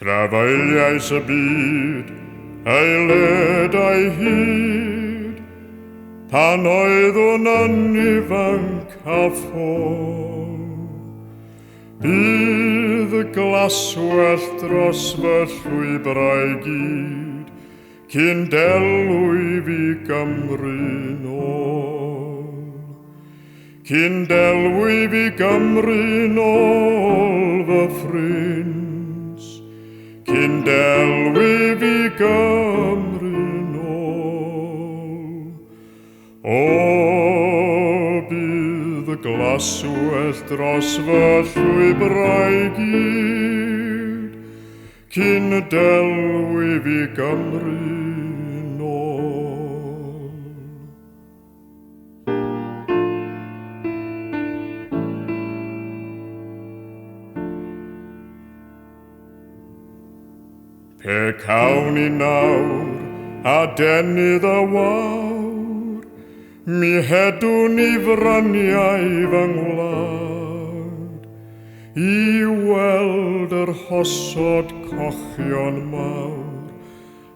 Trafeiliais y byd, ei led a'i hyd, pan oeddwn yn ifanc a ffôl. Bydd y glaswell dros fy llwybrau gyd, cyn delwyf i Gymru nôl. Cyn delwyf i Gymru nôl fy ffrins, cyn delwyf i Gymru nôl. O, bydd y glaswell dros fy llwybrau gyd, cyn delwyf i Gymru nôl. Pe cawn i nawr a denydd y wawr, mi hedwn i fryniau fy ngwlad, i weld yr hosod cochion mawr,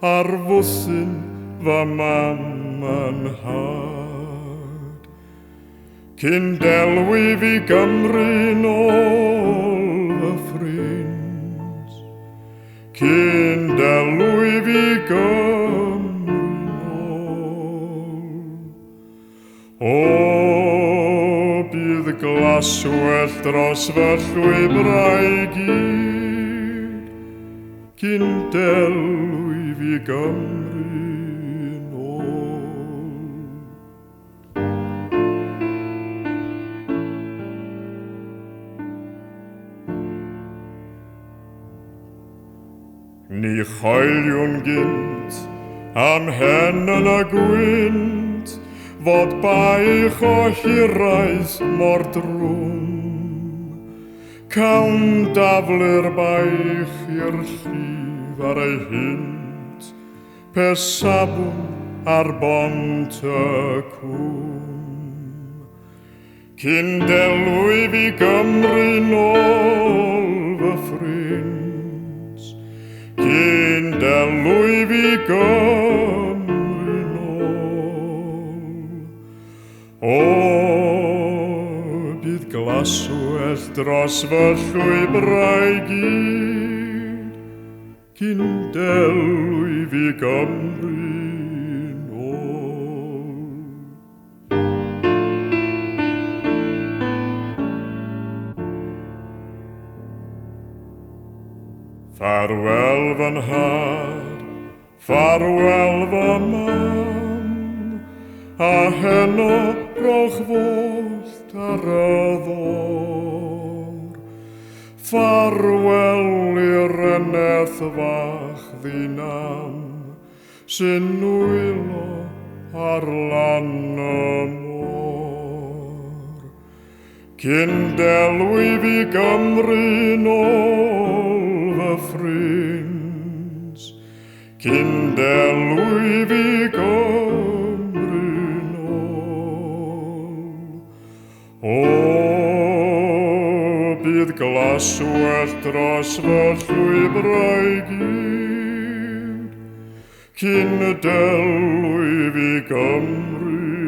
ar fwthyn fy mam yn had. Cyn delwyf i Gymru nôl fy ffrins, cyn delwyf i Gymru nôl. O, bydd glaswell dros fy llwybrau gyd, cyn delwyf i Gymru nôl. Ni choeliwn gynt am hen yn y gwynt, fod baich o hiraeth mor drwm. Cawn daflu'r baich i'r llif ar ei hynt, pe safwn ar bont y cwm. Cyn delwyf i Gymru nôl fy ffrins, cyn delwyf i Gymru nôl. O, bydd glaswell dros fy llwybrau gyd, cyn delwyf i Gymru nôl. Farwel fy nhad, farwel fy mam, a heno roch fwllt ar y ddor. Farwel i'r eneth fach ddinam, sy'n wylo ar lan y môr. Cyn delwyf i Gymru nôl fy ffrins, cyn delwyf i Gymru nôl. O, bydd glaswell dros fy llwybrau gyd, cyn delwyf i Gymru